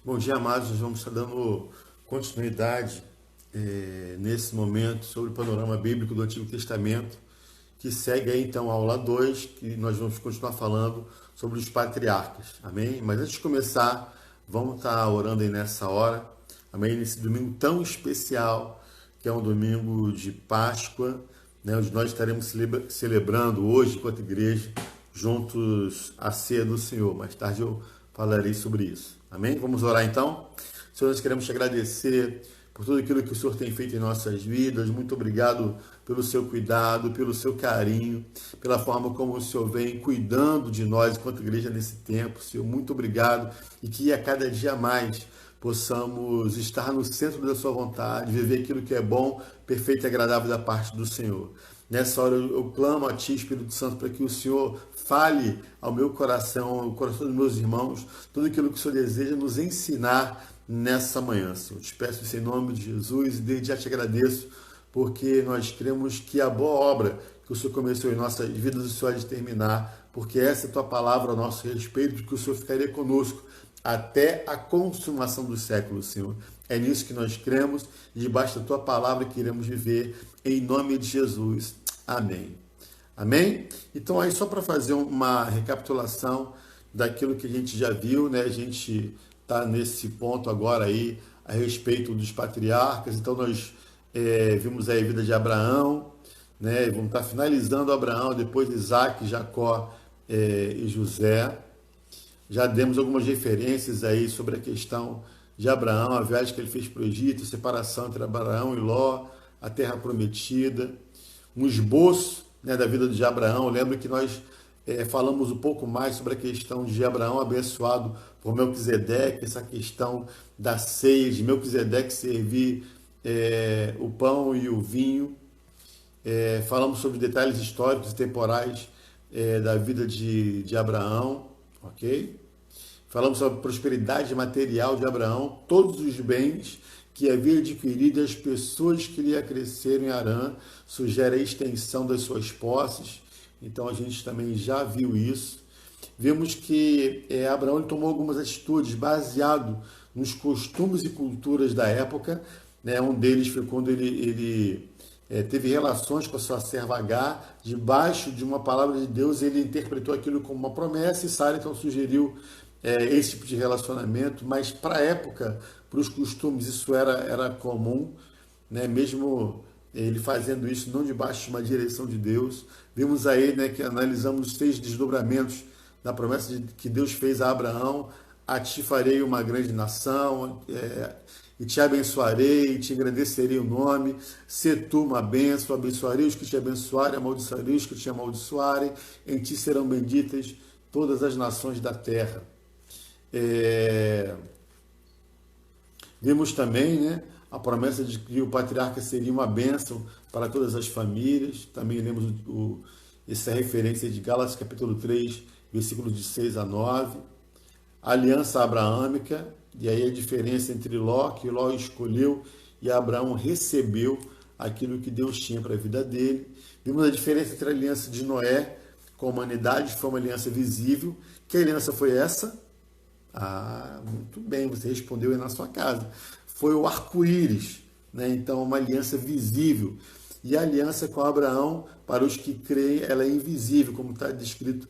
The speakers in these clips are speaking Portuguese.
Bom dia, amados. Nós vamos estar dando continuidade nesse momento sobre o panorama bíblico do Antigo Testamento, que segue aí então a aula 2, que nós vamos continuar falando sobre os patriarcas. Amém? Mas antes de começar, vamos estar orando aí nessa hora. Amém? Nesse domingo tão especial, que é um domingo de Páscoa, né, onde nós estaremos celebrando hoje, enquanto igreja, juntos a ceia do Senhor. Mais tarde eu falarei sobre isso. Amém? Vamos orar então? Senhor, nós queremos te agradecer por tudo aquilo que o Senhor tem feito em nossas vidas. Muito obrigado pelo seu cuidado, pelo seu carinho, pela forma como o Senhor vem cuidando de nós enquanto igreja nesse tempo. Senhor, muito obrigado e que a cada dia mais possamos estar no centro da sua vontade, viver aquilo que é bom, perfeito e agradável da parte do Senhor. Nessa hora eu clamo a Ti, Espírito Santo, para que o Senhor fale ao meu coração, ao coração dos meus irmãos, tudo aquilo que o Senhor deseja nos ensinar nessa manhã, Senhor. Eu te peço isso em nome de Jesus e desde já te agradeço, porque nós cremos que a boa obra que o Senhor começou em nossas vidas, o Senhor há de terminar, porque essa é a Tua palavra a nosso respeito, de que o Senhor ficaria conosco até a consumação dos séculos, Senhor. É nisso que nós cremos e debaixo da Tua palavra que iremos viver, em nome de Jesus. Amém. Amém? Então, aí só para fazer uma recapitulação daquilo que a gente já viu, né? A gente está nesse ponto agora aí a respeito dos patriarcas. Então, nós vimos aí a vida de Abraão, né? Vamos estar finalizando Abraão, depois Isaac, Jacó e José. Já demos algumas referências aí sobre a questão de Abraão, a viagem que ele fez para o Egito, a separação entre Abraão e Ló, a terra prometida, um esboço, né, da vida de Abraão. Eu lembro que nós falamos um pouco mais sobre a questão de Abraão abençoado por Melquisedeque, essa questão da ceia, de Melquisedeque servir o pão e o vinho. Falamos sobre detalhes históricos e temporais da vida de Abraão, ok? Falamos sobre a prosperidade material de Abraão, todos os bens que havia adquirido e as pessoas que lhe acresceram em Harã, sugere a extensão das suas posses. Então a gente também já viu isso. Vemos que Abraão ele tomou algumas atitudes baseado nos costumes e culturas da época, né? Um deles foi quando ele teve relações com a sua serva Agar, debaixo de uma palavra de Deus, ele interpretou aquilo como uma promessa e Sara então sugeriu esse tipo de relacionamento, mas para a época, para os costumes, isso era comum, né? Mesmo ele fazendo isso não debaixo de uma direção de Deus. Vimos aí, né, que analisamos os 6 desdobramentos da promessa que Deus fez a Abraão: a ti farei uma grande nação, e te abençoarei, e te engrandecerei o nome, se tu uma bênção, abençoarei os que te abençoarem, amaldiçoarei os que te amaldiçoarem, em ti serão benditas todas as nações da terra. Vimos também, né, a promessa de que o patriarca seria uma bênção para todas as famílias. Também lemos essa referência de Gálatas capítulo 3, versículos de 6 a 9. A aliança abraâmica, e aí a diferença entre Ló, que Ló escolheu e Abraão recebeu aquilo que Deus tinha para a vida dele. Vimos a diferença entre a aliança de Noé com a humanidade, foi uma aliança visível. Que aliança foi essa? Ah, muito bem, você respondeu aí na sua casa. Foi o arco-íris, né? Então, uma aliança visível. E a aliança com Abraão, para os que creem, ela é invisível, como está descrito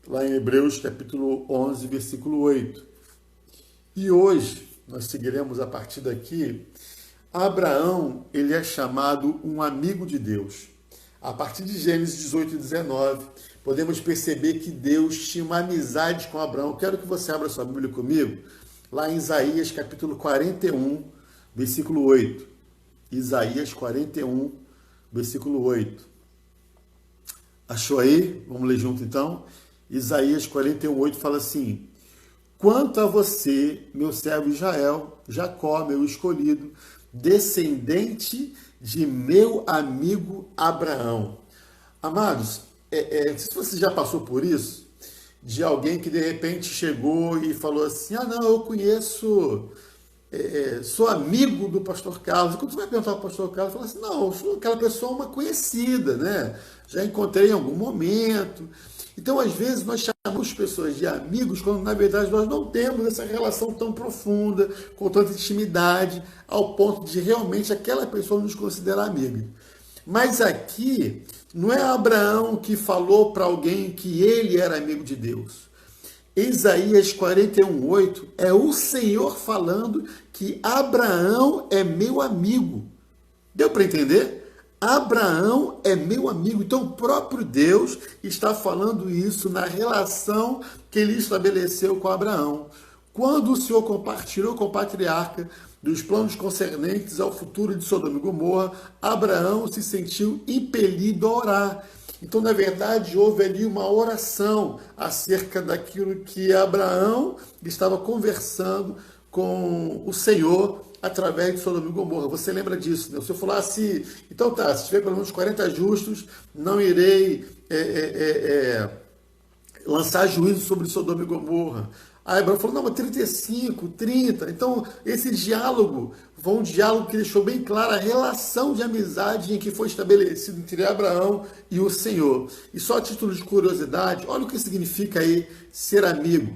lá em Hebreus, capítulo 11, versículo 8. E hoje, nós seguiremos a partir daqui. Abraão, ele é chamado um amigo de Deus. A partir de Gênesis 18 e 19, podemos perceber que Deus tinha uma amizade com Abraão. Quero que você abra sua Bíblia comigo, lá em Isaías capítulo 41, versículo 8. Isaías 41, versículo 8. Achou aí? Vamos ler junto então? Isaías 41, 8 fala assim: quanto a você, meu servo Israel, Jacó, meu escolhido, descendente de meu amigo Abraão. Amados, não sei se você já passou por isso, de alguém que de repente chegou e falou assim: ah, não, eu conheço sou amigo do pastor Carlos. E quando você vai perguntar ao pastor Carlos, fala assim, não, eu sou aquela pessoa uma conhecida, né? Já encontrei em algum momento. Então, às vezes, nós chamamos pessoas de amigos quando, na verdade, nós não temos essa relação tão profunda, com tanta intimidade, ao ponto de realmente aquela pessoa nos considerar amiga. Mas aqui, não é Abraão que falou para alguém que ele era amigo de Deus. Isaías 41:8 é o Senhor falando que Abraão é meu amigo. Deu para entender? Abraão é meu amigo. Então o próprio Deus está falando isso na relação que ele estabeleceu com Abraão. Quando o Senhor compartilhou com o patriarca dos planos concernentes ao futuro de Sodoma e Gomorra, Abraão se sentiu impelido a orar. Então, na verdade, houve ali uma oração acerca daquilo que Abraão estava conversando com o Senhor através de Sodoma e Gomorra. Você lembra disso, né? O Senhor falou assim, então tá, se tiver pelo menos 40 justos, não irei lançar juízo sobre Sodoma e Gomorra. Aí Abraão falou, não, mas 35, 30. Então, esse diálogo foi um diálogo que deixou bem clara a relação de amizade em que foi estabelecido entre Abraão e o Senhor. E só a título de curiosidade, olha o que significa aí ser amigo.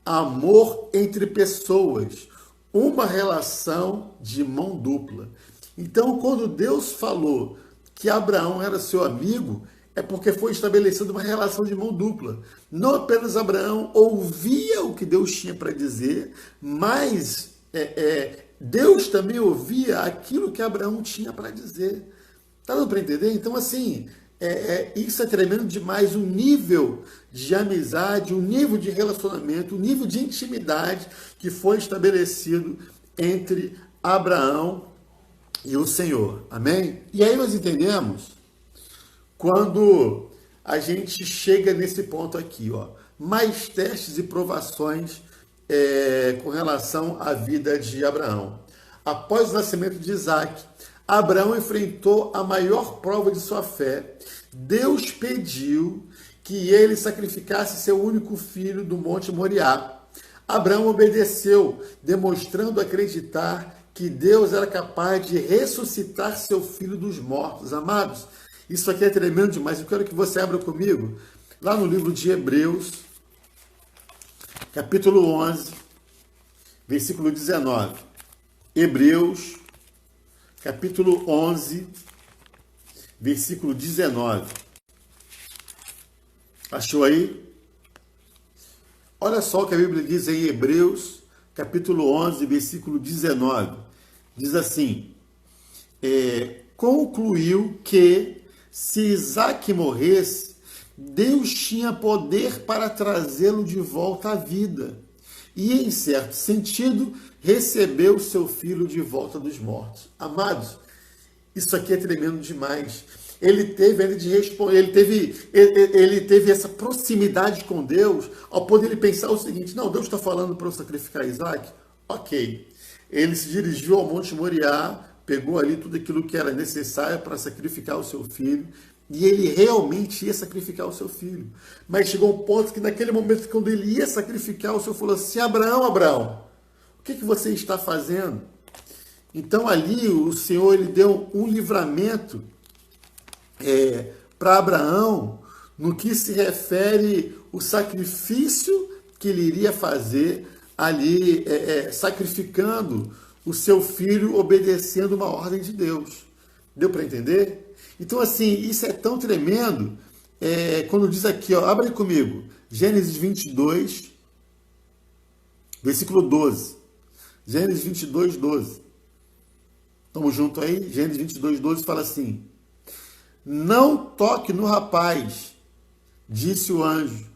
Amor entre pessoas, uma relação de mão dupla. Então, quando Deus falou que Abraão era seu amigo, é porque foi estabelecida uma relação de mão dupla. Não apenas Abraão ouvia o que Deus tinha para dizer, mas Deus também ouvia aquilo que Abraão tinha para dizer. Está dando para entender? Então, assim, isso é tremendo demais, o nível de amizade, o nível de relacionamento, o nível de intimidade que foi estabelecido entre Abraão e o Senhor. Amém? E aí nós entendemos quando a gente chega nesse ponto aqui, ó, mais testes e provações com relação à vida de Abraão. Após o nascimento de Isaac, Abraão enfrentou a maior prova de sua fé. Deus pediu que ele sacrificasse seu único filho do Monte Moriá. Abraão obedeceu, demonstrando acreditar que Deus era capaz de ressuscitar seu filho dos mortos. Amados, isso aqui é tremendo demais. Eu quero que você abra comigo lá no livro de Hebreus, capítulo 11, versículo 19. Hebreus, capítulo 11, versículo 19. Achou aí? Olha só o que a Bíblia diz em Hebreus, capítulo 11, versículo 19. Diz assim, concluiu que se Isaac morresse, Deus tinha poder para trazê-lo de volta à vida. E, em certo sentido, recebeu seu filho de volta dos mortos. Amados, isso aqui é tremendo demais. Ele teve essa proximidade com Deus, ao poder ele pensar o seguinte, não, Deus está falando para eu sacrificar Isaac? Ok. Ele se dirigiu ao Monte Moriá, pegou ali tudo aquilo que era necessário para sacrificar o seu filho, e ele realmente ia sacrificar o seu filho. Mas chegou um ponto que naquele momento, quando ele ia sacrificar, o Senhor falou assim, Abraão, o que você está fazendo? Então ali o Senhor ele deu um livramento para Abraão no que se refere o sacrifício que ele iria fazer ali, sacrificando o seu filho, obedecendo uma ordem de Deus. Deu para entender? Então, assim, isso é tão tremendo, quando diz aqui, ó, abre comigo, Gênesis 22, versículo 12. Gênesis 22, 12. Estamos juntos aí? Gênesis 22, 12 fala assim, não toque no rapaz, disse o anjo,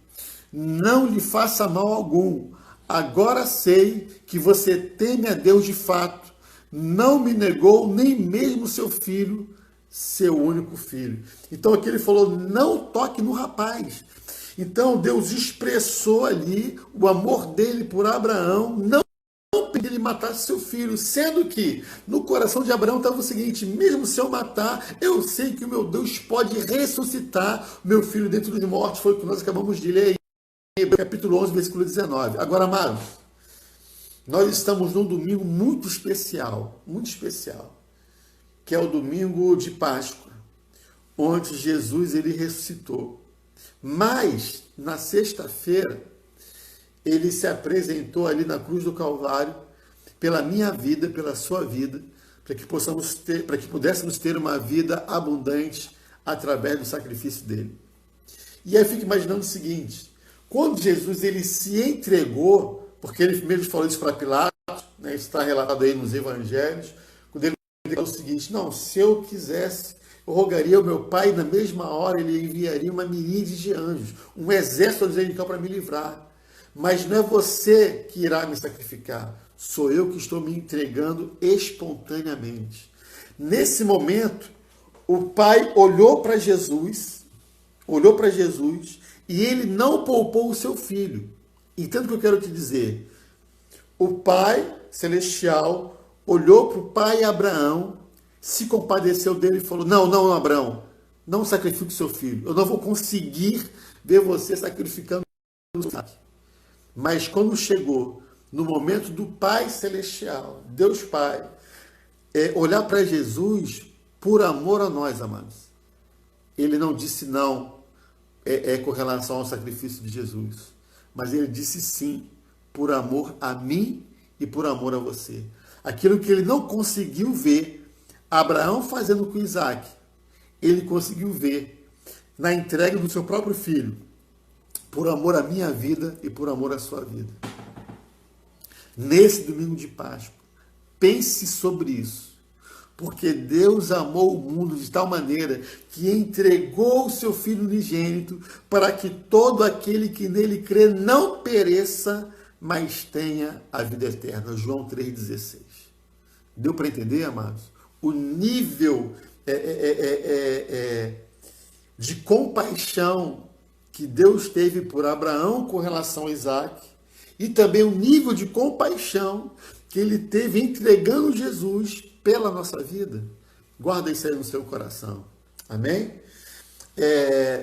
não lhe faça mal algum. Agora sei que você teme a Deus de fato. Não me negou nem mesmo seu filho, seu único filho. Então aqui ele falou, não toque no rapaz. Então Deus expressou ali o amor dele por Abraão, não pediu ele matasse seu filho, sendo que no coração de Abraão estava o seguinte, mesmo se eu matar, eu sei que o meu Deus pode ressuscitar meu filho dentro dos mortos. Foi o que nós acabamos de ler aí, capítulo 11, versículo 19. Agora, amados, Nós estamos num domingo muito especial, que é o domingo de Páscoa, onde Jesus ele ressuscitou. Mas, na sexta-feira, ele se apresentou ali na cruz do Calvário, pela minha vida, pela sua vida, para que pudéssemos ter uma vida abundante através do sacrifício dele. E aí eu fico imaginando o seguinte: quando Jesus ele se entregou, porque ele mesmo falou isso para Pilatos, né, isso está relatado aí nos evangelhos, quando ele falou o seguinte: não, se eu quisesse, eu rogaria ao meu Pai, e na mesma hora ele enviaria uma miríade de anjos, um exército angelical para me livrar. Mas não é você que irá me sacrificar, sou eu que estou me entregando espontaneamente. Nesse momento, o Pai olhou para Jesus e ele não poupou o seu filho. Entenda o que eu quero te dizer. O Pai Celestial olhou para o pai Abraão, se compadeceu dele e falou: não, Abraão, não sacrifique o seu filho. Eu não vou conseguir ver você sacrificando o seu filho. Mas quando chegou no momento do Pai Celestial, Deus Pai, olhar para Jesus por amor a nós, amados, ele não disse não com relação ao sacrifício de Jesus, mas ele disse sim por amor a mim e por amor a você. Aquilo que ele não conseguiu ver Abraão fazendo com Isaac, ele conseguiu ver na entrega do seu próprio filho, por amor à minha vida e por amor à sua vida. Nesse domingo de Páscoa, pense sobre isso, porque Deus amou o mundo de tal maneira que entregou o seu Filho unigênito para que todo aquele que nele crê não pereça, mas tenha a vida eterna. João 3,16. Deu para entender, amados? O nível de compaixão que Deus teve por Abraão com relação a Isaac, e também o nível de compaixão que ele teve entregando Jesus pela nossa vida. Guarda isso aí no seu coração. Amém?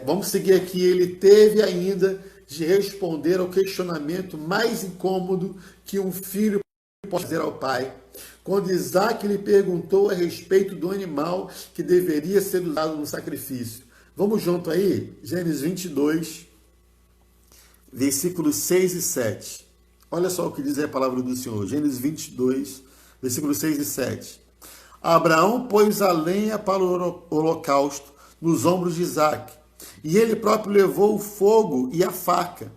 Vamos seguir aqui. Ele teve ainda de responder ao questionamento mais incômodo que um filho pode fazer ao pai. Quando Isaac lhe perguntou a respeito do animal que deveria ser usado no sacrifício. Vamos junto aí? Gênesis 22, versículos 6 e 7. Olha só o que diz a palavra do Senhor. Gênesis 22, versículos 6 e 7. Abraão pôs a lenha para o holocausto nos ombros de Isaac, e ele próprio levou o fogo e a faca.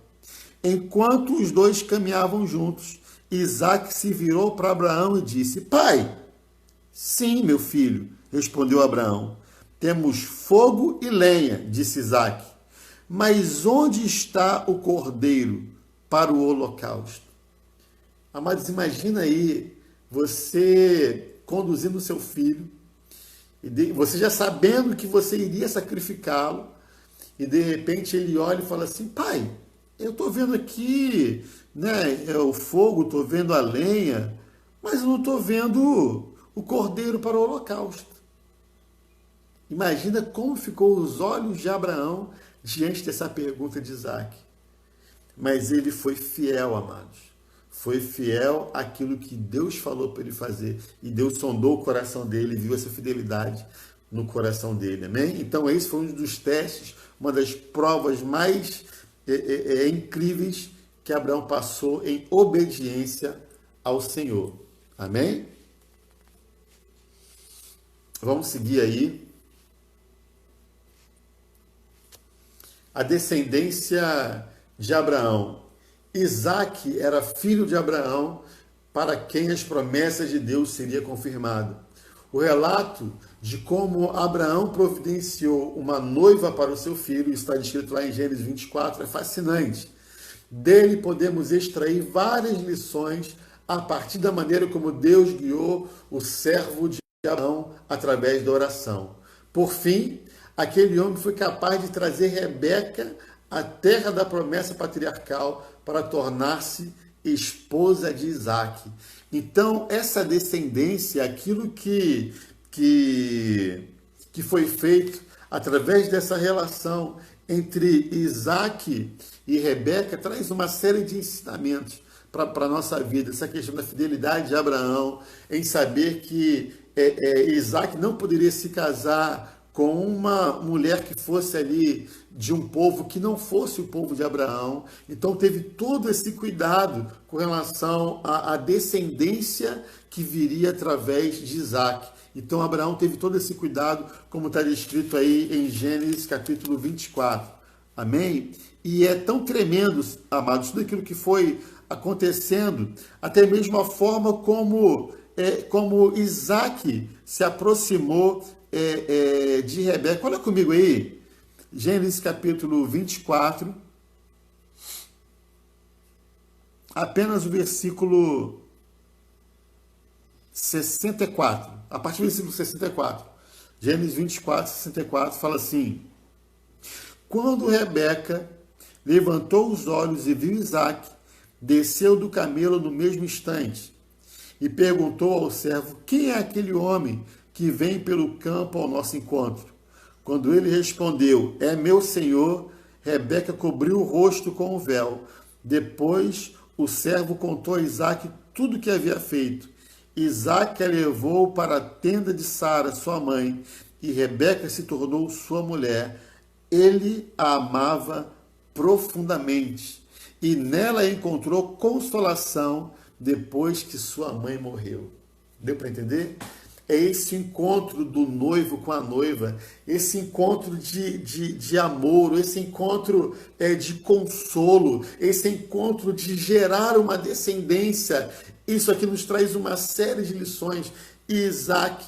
Enquanto os dois caminhavam juntos, Isaac se virou para Abraão e disse: Pai. Sim, meu filho, respondeu Abraão. Temos fogo e lenha, disse Isaac. Mas onde está o cordeiro para o holocausto? Amados, imagina aí você conduzindo o seu filho, e você já sabendo que você iria sacrificá-lo, e de repente ele olha e fala assim: pai, eu estou vendo aqui, né, o fogo, estou vendo a lenha, mas eu não estou vendo o cordeiro para o holocausto. Imagina como ficou os olhos de Abraão diante dessa pergunta de Isaac. Mas ele foi fiel, amados. Foi fiel àquilo que Deus falou para ele fazer. E Deus sondou o coração dele e viu essa fidelidade no coração dele. Amém? Então esse foi um dos testes, uma das provas mais incríveis que Abraão passou em obediência ao Senhor. Amém? Vamos seguir aí. A descendência de Abraão. Isaac era filho de Abraão, para quem as promessas de Deus seriam confirmadas. O relato de como Abraão providenciou uma noiva para o seu filho, está descrito lá em Gênesis 24, é fascinante. Dele podemos extrair várias lições a partir da maneira como Deus guiou o servo de Abraão através da oração. Por fim, aquele homem foi capaz de trazer Rebeca à terra da promessa patriarcal para tornar-se esposa de Isaac. Então, essa descendência, aquilo que foi feito através dessa relação entre Isaac e Rebeca, traz uma série de ensinamentos para a nossa vida, essa questão da fidelidade de Abraão, em saber que Isaac não poderia se casar com uma mulher que fosse ali de um povo que não fosse o povo de Abraão. Então teve todo esse cuidado com relação à descendência que viria através de Isaac. Então Abraão teve todo esse cuidado, como está descrito aí em Gênesis capítulo 24. Amém? E é tão tremendo, amados, tudo aquilo que foi acontecendo, até mesmo a forma como Isaac se aproximou de Rebeca. Olha comigo aí, Gênesis capítulo 24, apenas o versículo 64, a partir do versículo 64. Gênesis 24, 64 fala assim: quando Rebeca levantou os olhos e viu Isaac, desceu do camelo no mesmo instante e perguntou ao servo: quem é aquele homem que vem pelo campo ao nosso encontro? Quando ele respondeu: é meu senhor, Rebeca cobriu o rosto com o véu. Depois o servo contou a Isaac tudo o que havia feito. Isaac a levou para a tenda de Sara, sua mãe, e Rebeca se tornou sua mulher. Ele a amava profundamente e nela encontrou consolação depois que sua mãe morreu. Deu para entender? É esse encontro do noivo com a noiva, esse encontro de amor, esse encontro de consolo, esse encontro de gerar uma descendência. Isso aqui nos traz uma série de lições. E Isaac,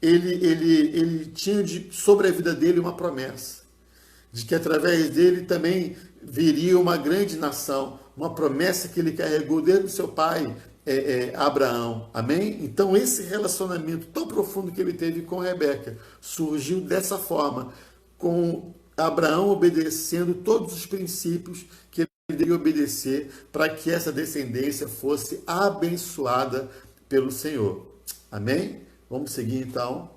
ele tinha sobre a vida dele uma promessa, de que através dele também viria uma grande nação, uma promessa que ele carregou desde o seu pai, Abraão. Amém? Então esse relacionamento tão profundo que ele teve com Rebeca surgiu dessa forma, com Abraão obedecendo todos os princípios que ele deveria obedecer para que essa descendência fosse abençoada pelo Senhor. Amém? Vamos seguir então.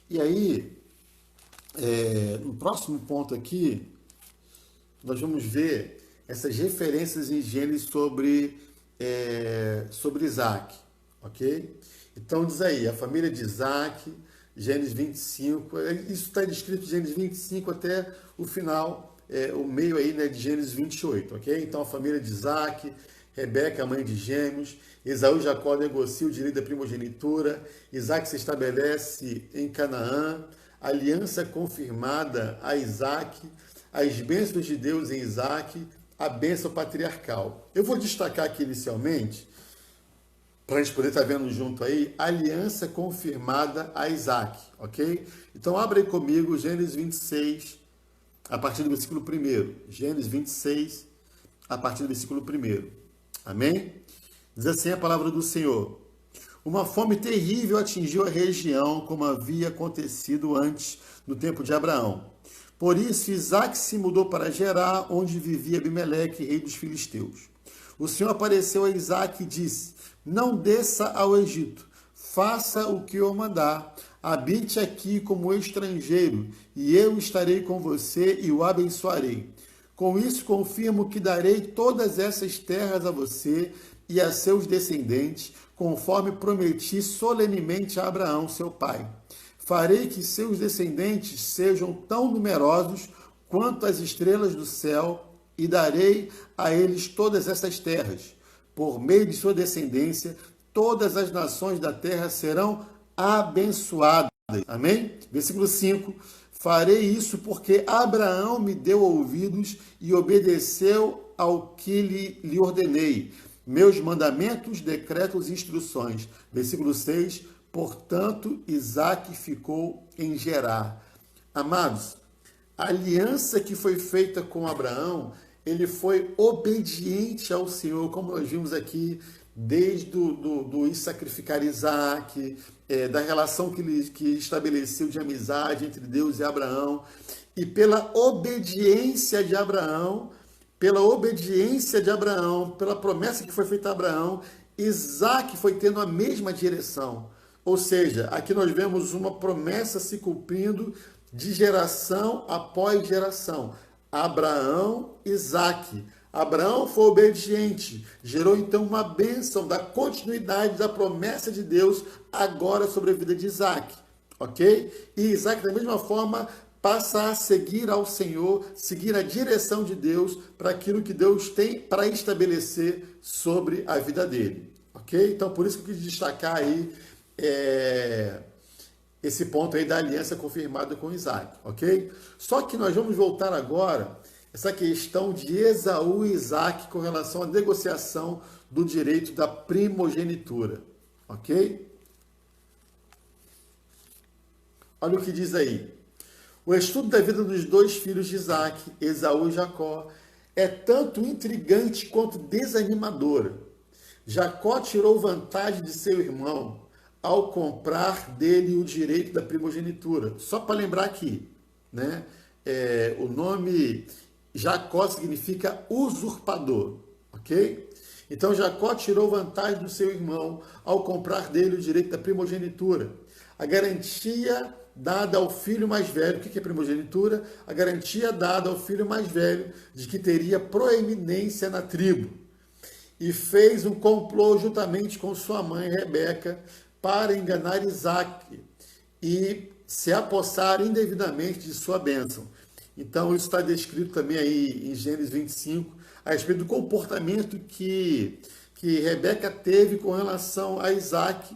E aí, no próximo ponto aqui, nós vamos ver essas referências em Gênesis sobre Isaac, ok? Então diz aí, a família de Isaac, Gênesis 25, isso está descrito em Gênesis 25 até o final, o meio aí, né, de Gênesis 28, ok? Então a família de Isaac, Rebeca, a mãe de gêmeos, Esaú e Jacó negociam o direito da primogenitura, Isaac se estabelece em Canaã, aliança confirmada a Isaac, as bênçãos de Deus em Isaac, a bênção patriarcal. Eu vou destacar aqui inicialmente, para a gente poder estar vendo junto aí, aliança confirmada a Isaac, ok? Então abre aí comigo Gênesis 26, a partir do versículo 1. Gênesis 26, a partir do versículo 1. Amém? Diz assim a palavra do Senhor: uma fome terrível atingiu a região, como havia acontecido antes, no tempo de Abraão. Por isso, Isaac se mudou para Gerar, onde vivia Abimeleque, rei dos filisteus. O Senhor apareceu a Isaac e disse: não desça ao Egito, faça o que eu mandar, habite aqui como estrangeiro, e eu estarei com você e o abençoarei. Com isso, confirmo que darei todas essas terras a você e a seus descendentes, conforme prometi solenemente a Abraão, seu pai. Farei que seus descendentes sejam tão numerosos quanto as estrelas do céu, e darei a eles todas essas terras. Por meio de sua descendência, todas as nações da terra serão abençoadas. Amém? Versículo 5. Farei isso porque Abraão me deu ouvidos e obedeceu ao que lhe ordenei. Meus mandamentos, decretos e instruções. Versículo 6. Portanto, Isaac ficou em Gerar. Amados, a aliança que foi feita com Abraão, ele foi obediente ao Senhor, como nós vimos aqui, desde do sacrificar Isaac, da relação que estabeleceu de amizade entre Deus e Abraão, e pela obediência de Abraão, pela promessa que foi feita a Abraão, Isaac foi tendo a mesma direção. Ou seja, aqui nós vemos uma promessa se cumprindo de geração após geração. Abraão, Isaque. Abraão foi obediente, gerou então uma bênção da continuidade da promessa de Deus agora sobre a vida de Isaque, ok? E Isaque, da mesma forma, passa a seguir ao Senhor, seguir a direção de Deus para aquilo que Deus tem para estabelecer sobre a vida dele, ok? Então, por isso que eu quis destacar aí esse ponto aí da aliança confirmada com Isaac, ok? Só que nós vamos voltar agora essa questão de Esaú e Isaac com relação à negociação do direito da primogenitura, ok? Olha o que diz aí. O estudo da vida dos dois filhos de Isaac, Esaú e Jacó, é tanto intrigante quanto desanimadora. Jacó tirou vantagem de seu irmão ao comprar dele o direito da primogenitura. Só para lembrar aqui, né? O nome Jacó significa usurpador, ok? Então Jacó tirou vantagem do seu irmão ao comprar dele o direito da primogenitura. A garantia dada ao filho mais velho, o que é primogenitura? A garantia dada ao filho mais velho de que teria proeminência na tribo. E fez um complô juntamente com sua mãe Rebeca para enganar Isaque e se apossar indevidamente de sua bênção. Então, isso está descrito também aí em Gênesis 25, a respeito do comportamento que Rebeca teve com relação a Isaque,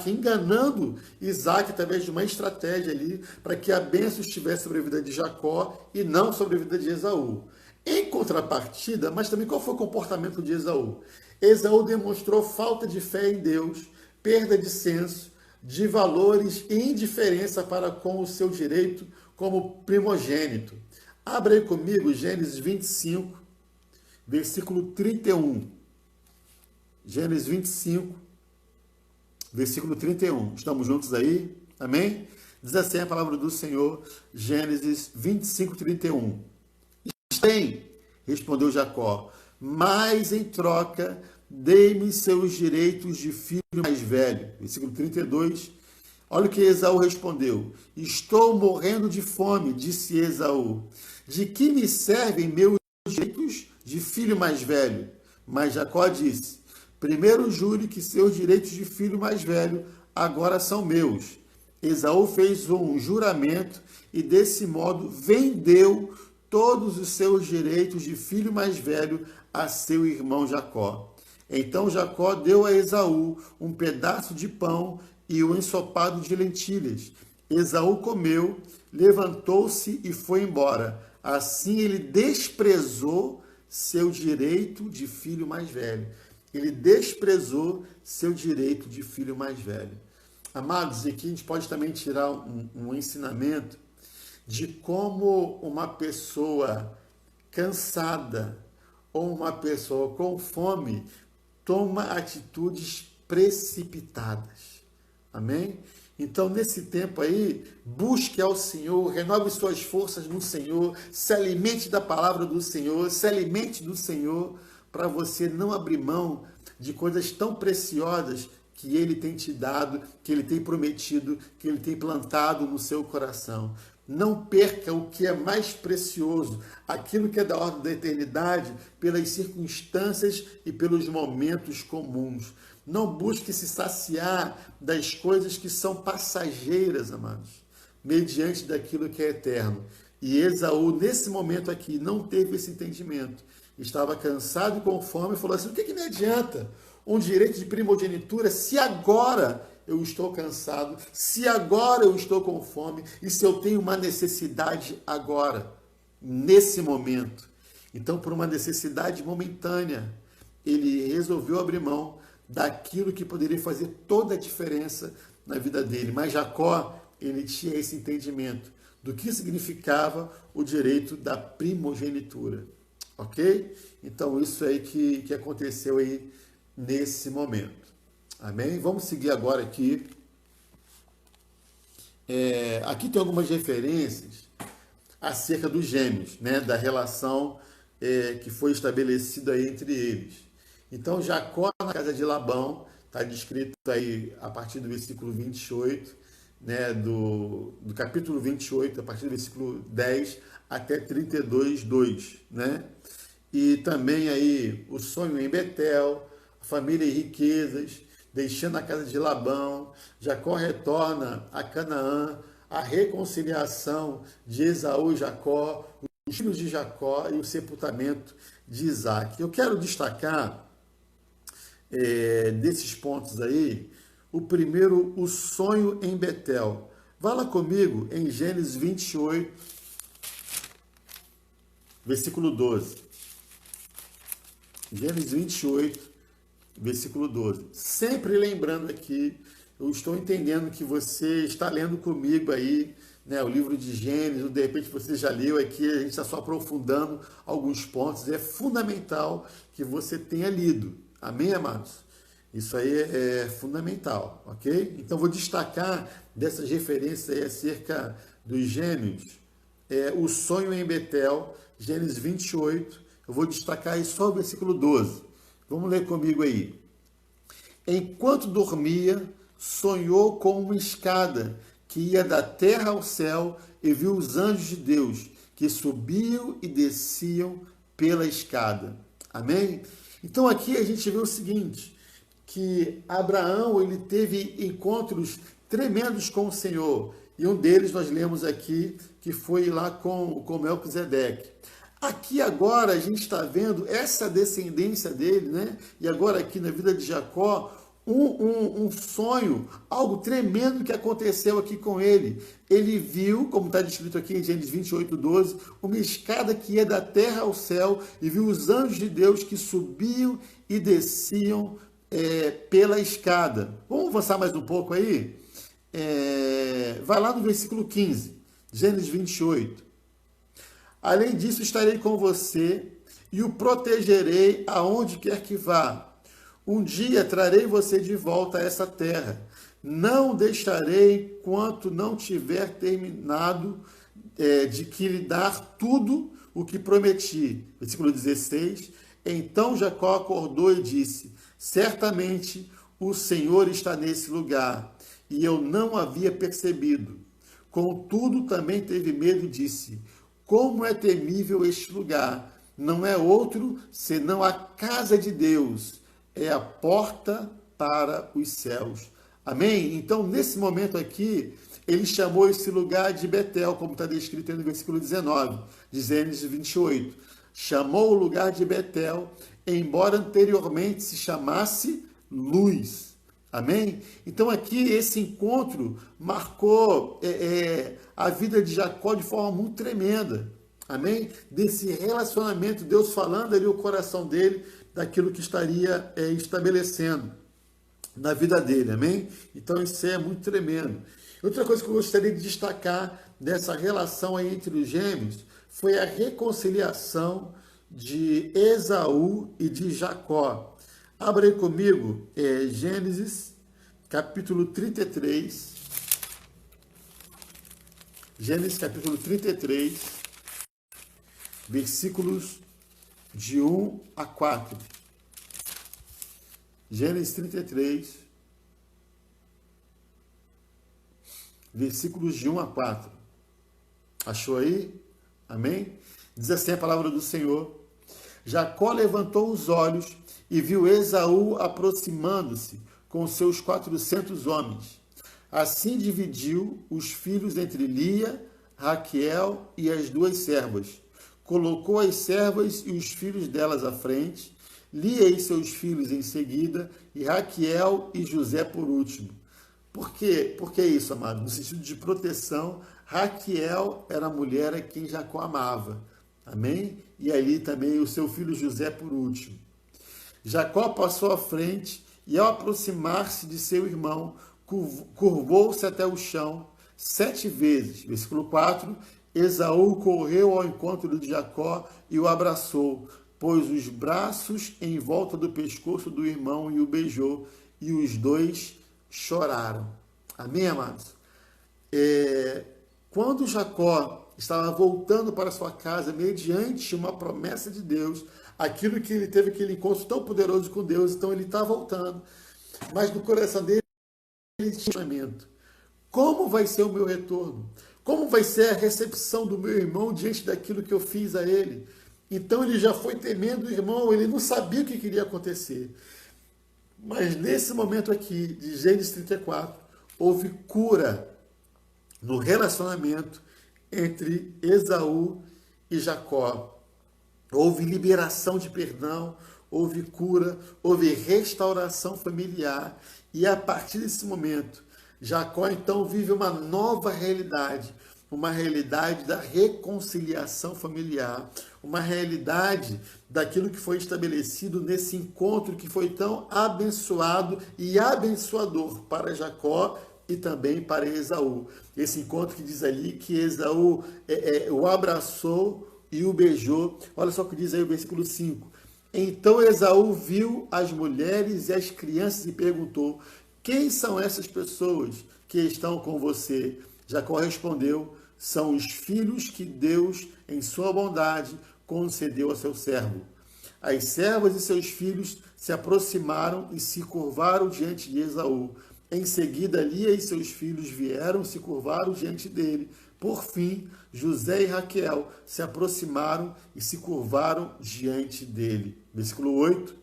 enganando Isaque através de uma estratégia ali, para que a bênção estivesse sobre a vida de Jacó e não sobre a vida de Esaú. Em contrapartida, mas também qual foi o comportamento de Esaú? Esaú demonstrou falta de fé em Deus, perda de senso, de valores e indiferença para com o seu direito como primogênito. Abra aí comigo Gênesis 25, versículo 31. Gênesis 25, versículo 31. Estamos juntos aí? Amém? Diz assim a palavra do Senhor, Gênesis 25, 31. Tem, respondeu Jacó, mas em troca, dei-me seus direitos de filho mais velho. Versículo 32. Olha o que Esaú respondeu. Estou morrendo de fome, disse Esaú. De que me servem meus direitos de filho mais velho? Mas Jacó disse, primeiro jure que seus direitos de filho mais velho agora são meus. Esaú fez um juramento e desse modo vendeu todos os seus direitos de filho mais velho a seu irmão Jacó. Então Jacó deu a Esaú um pedaço de pão e um ensopado de lentilhas. Esaú comeu, levantou-se e foi embora. Assim ele desprezou seu direito de filho mais velho. Ele desprezou seu direito de filho mais velho. Amados, aqui a gente pode também tirar um ensinamento de como uma pessoa cansada ou uma pessoa com fome toma atitudes precipitadas. Amém? Então, nesse tempo aí, busque ao Senhor, renove suas forças no Senhor, se alimente da palavra do Senhor, se alimente do Senhor, para você não abrir mão de coisas tão preciosas que Ele tem te dado, que Ele tem prometido, que Ele tem plantado no seu coração. Não perca o que é mais precioso, aquilo que é da ordem da eternidade, pelas circunstâncias e pelos momentos comuns. Não busque se saciar das coisas que são passageiras, amados, mediante daquilo que é eterno. E Esaú, nesse momento aqui, não teve esse entendimento. Estava cansado e com fome e falou assim, o que me adianta um direito de primogenitura se agora eu estou cansado, se agora eu estou com fome e se eu tenho uma necessidade agora, nesse momento. Então, por uma necessidade momentânea, ele resolveu abrir mão daquilo que poderia fazer toda a diferença na vida dele. Mas Jacó, ele tinha esse entendimento do que significava o direito da primogenitura. Ok? Então, isso aí que aconteceu aí nesse momento. Amém? Vamos seguir agora aqui. Aqui tem algumas referências acerca dos gêmeos, né? Da relação que foi estabelecida aí entre eles. Então, Jacó na casa de Labão, está descrito aí a partir do versículo 28, né? do capítulo 28, a partir do versículo 10 até 32:2, né? E também aí o sonho em Betel, a família e riquezas, deixando a casa de Labão, Jacó retorna a Canaã, a reconciliação de Esaú e Jacó, os filhos de Jacó e o sepultamento de Isaac. Eu quero destacar desses pontos aí, o primeiro, o sonho em Betel. Vá lá comigo em Gênesis 28, versículo 12. Gênesis 28, versículo 12. Sempre lembrando aqui, eu estou entendendo que você está lendo comigo aí, né, o livro de Gênesis, ou de repente você já leu aqui, a gente está só aprofundando alguns pontos. É fundamental que você tenha lido. Amém, amados? Isso aí é fundamental, ok? Então, vou destacar dessas referências aí acerca dos gêmeos, o sonho em Betel, Gênesis 28, eu vou destacar aí só o versículo 12. Vamos ler comigo aí. Enquanto dormia, sonhou com uma escada que ia da terra ao céu e viu os anjos de Deus que subiam e desciam pela escada. Amém? Então aqui a gente vê o seguinte, que Abraão ele teve encontros tremendos com o Senhor. E um deles nós lemos aqui, que foi lá com Melquisedeque. Aqui agora a gente está vendo essa descendência dele, né? E agora aqui na vida de Jacó, um sonho, algo tremendo que aconteceu aqui com ele. Ele viu, como está descrito aqui em Gênesis 28:12, uma escada que ia da terra ao céu e viu os anjos de Deus que subiam e desciam pela escada. Vamos avançar mais um pouco aí? Vai lá no versículo 15, Gênesis 28. Além disso, estarei com você e o protegerei aonde quer que vá. Um dia trarei você de volta a essa terra. Não deixarei quanto não tiver terminado de que lhe dar tudo o que prometi. Versículo 16. Então Jacó acordou e disse: certamente o Senhor está nesse lugar, e eu não havia percebido. Contudo, também teve medo e disse: como é temível este lugar! Não é outro senão a casa de Deus, é a porta para os céus. Amém? Então, nesse momento aqui, ele chamou esse lugar de Betel, como está descrito no versículo 19, de Gênesis 28. Chamou o lugar de Betel, embora anteriormente se chamasse Luz. Amém? Então aqui esse encontro marcou a vida de Jacó de forma muito tremenda. Amém? Desse relacionamento, Deus falando ali o coração dele, daquilo que estaria estabelecendo na vida dele. Amém? Então isso é muito tremendo. Outra coisa que eu gostaria de destacar dessa relação aí entre os gêmeos foi a reconciliação de Esaú e de Jacó. Abra aí comigo Gênesis, capítulo 33. Gênesis, capítulo 33, versículos de 1 a 4. Gênesis 33, versículos de 1 a 4. Achou aí? Amém? Diz assim a palavra do Senhor. Jacó levantou os olhos e viu Esaú aproximando-se com seus 400 homens. Assim dividiu os filhos entre Lia, Raquel e as duas servas. Colocou as servas e os filhos delas à frente, Lia e seus filhos em seguida, e Raquel e José por último. Por quê? Por que isso, amado? No sentido de proteção, Raquel era a mulher a quem Jacó amava. Amém? E ali também o seu filho José por último. Jacó passou à frente e, ao aproximar-se de seu irmão, curvou-se até o chão 7 vezes. Versículo 4. Esaú correu ao encontro de Jacó e o abraçou, pôs os braços em volta do pescoço do irmão e o beijou, e os dois choraram. Amém, amados? Quando Jacó estava voltando para sua casa, mediante uma promessa de Deus, aquilo que ele teve, aquele encontro tão poderoso com Deus, então ele está voltando. Mas no coração dele, ele tinha um questionamento. Como vai ser o meu retorno? Como vai ser a recepção do meu irmão diante daquilo que eu fiz a ele? Então ele já foi temendo o irmão, ele não sabia o que queria acontecer. Mas nesse momento aqui, de Gênesis 34, houve cura no relacionamento entre Esaú e Jacó. Houve liberação de perdão, houve cura, houve restauração familiar. E a partir desse momento, Jacó então vive uma nova realidade, uma realidade da reconciliação familiar, uma realidade daquilo que foi estabelecido nesse encontro que foi tão abençoado e abençoador para Jacó e também para Esaú. Esse encontro que diz ali que Esaú o abraçou e o beijou. Olha só o que diz aí o versículo 5. Então Esaú viu as mulheres e as crianças e perguntou: quem são essas pessoas que estão com você? Jacó respondeu: são os filhos que Deus, em sua bondade, concedeu a seu servo. As servas e seus filhos se aproximaram e se curvaram diante de Esaú. Em seguida, Lia e seus filhos vieram e se curvaram diante dele. Por fim, José e Raquel se aproximaram e se curvaram diante dele. Versículo 8.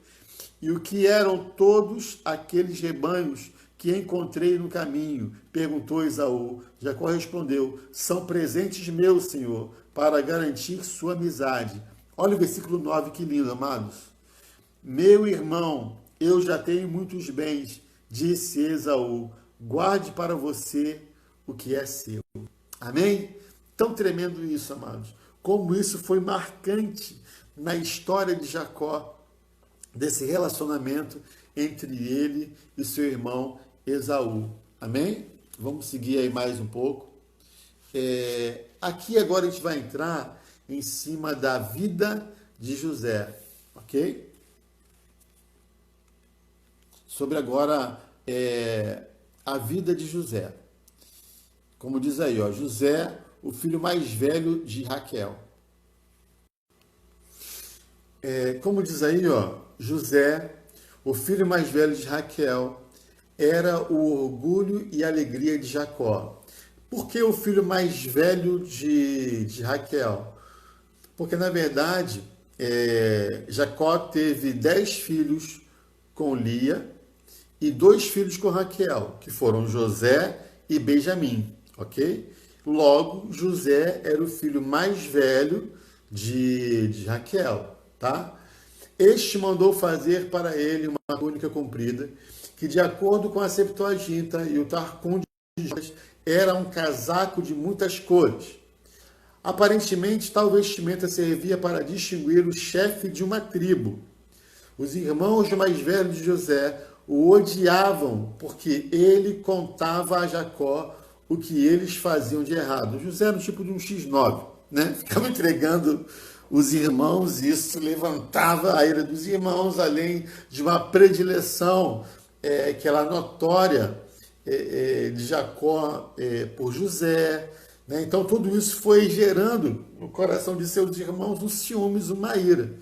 E o que eram todos aqueles rebanhos que encontrei no caminho? Perguntou Esaú. Jacó respondeu: são presentes meus, Senhor, para garantir sua amizade. Olha o versículo 9, que lindo, amados. Meu irmão, eu já tenho muitos bens, disse Esaú. Guarde para você o que é seu. Amém? Tão tremendo isso, amados. Como isso foi marcante na história de Jacó, desse relacionamento entre ele e seu irmão Esaú. Amém? Vamos seguir aí mais um pouco. Aqui agora a gente vai entrar em cima da vida de José, ok? Sobre agora a vida de José. Como diz aí, ó, José, o filho mais velho de Raquel. Como diz aí, ó, José, o filho mais velho de Raquel, era o orgulho e alegria de Jacó. Por que o filho mais velho de Raquel? Porque, na verdade, Jacó teve 10 filhos com Lia e 2 filhos com Raquel, que foram José e Benjamim, ok? Logo, José era o filho mais velho de Raquel, tá? Este mandou fazer para ele uma túnica comprida, que de acordo com a Septuaginta e o Targum de Jonas, era um casaco de muitas cores. Aparentemente, tal vestimenta servia para distinguir o chefe de uma tribo. Os irmãos mais velhos de José o odiavam porque ele contava a Jacó o que eles faziam de errado. José era um tipo de um X9, né? Ficava entregando os irmãos, e isso levantava a ira dos irmãos, além de uma predileção que era notória de Jacó por José, né? Então tudo isso foi gerando no coração de seus irmãos um ciúmes, uma ira.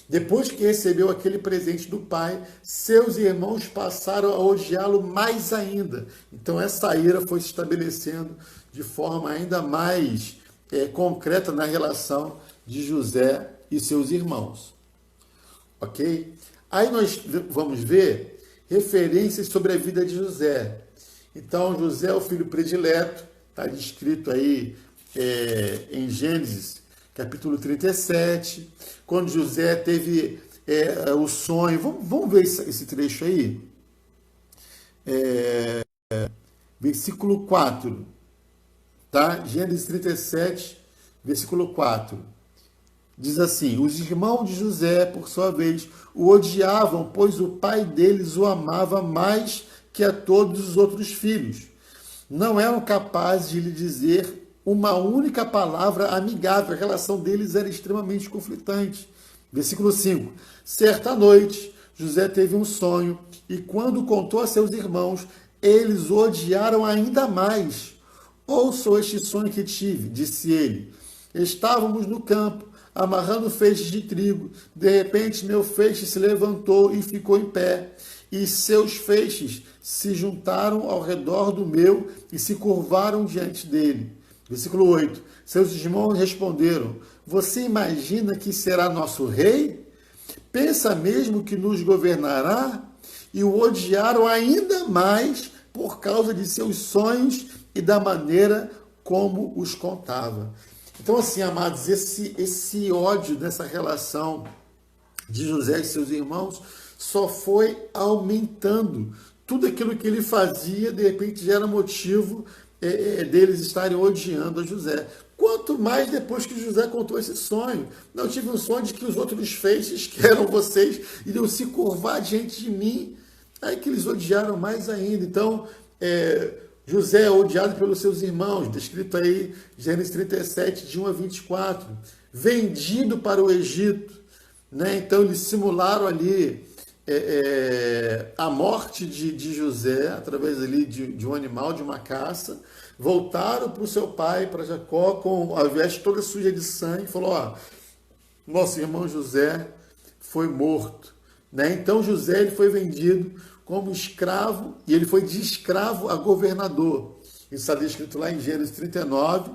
Depois que recebeu aquele presente do pai, seus irmãos passaram a odiá-lo mais ainda. Então essa ira foi se estabelecendo de forma ainda mais concreta na relação de José e seus irmãos. Ok? Aí nós vamos ver referências sobre a vida de José. Então, José é o filho predileto, está descrito aí em Gênesis, capítulo 37, quando José teve o sonho. Vamos ver esse trecho aí? Versículo 4, tá? Gênesis 37, versículo 4. Diz assim: os irmãos de José, por sua vez, o odiavam, pois o pai deles o amava mais que a todos os outros filhos. Não eram capazes de lhe dizer uma única palavra amigável. A relação deles era extremamente conflitante. Versículo 5. Certa noite, José teve um sonho, e quando contou a seus irmãos, eles o odiaram ainda mais. Ouçam este sonho que tive, disse ele. Estávamos no campo, amarrando feixes de trigo. De repente, meu feixe se levantou e ficou em pé, e seus feixes se juntaram ao redor do meu e se curvaram diante dele. Versículo 8. Seus irmãos responderam: você imagina que será nosso rei? Pensa mesmo que nos governará? E o odiaram ainda mais por causa de seus sonhos e da maneira como os contava. Então, assim, amados, esse ódio dessa relação de José e seus irmãos só foi aumentando. Tudo aquilo que ele fazia, de repente, já era motivo deles estarem odiando a José. Quanto mais depois que José contou esse sonho. Não, tive um sonho de que os outros feixes, que eram vocês, iriam se curvar diante de mim. Aí que eles odiaram mais ainda. Então, José é odiado pelos seus irmãos, descrito aí, Gênesis 37, de 1 a 24. Vendido para o Egito. Né? Então, eles simularam ali a morte de José, através ali de um animal, de uma caça. Voltaram para o seu pai, para Jacó, com a veste toda suja de sangue, e falou: ó, nosso irmão José foi morto. Né? Então José ele foi vendido como escravo, e ele foi de escravo a governador. Isso está descrito lá em Gênesis 39,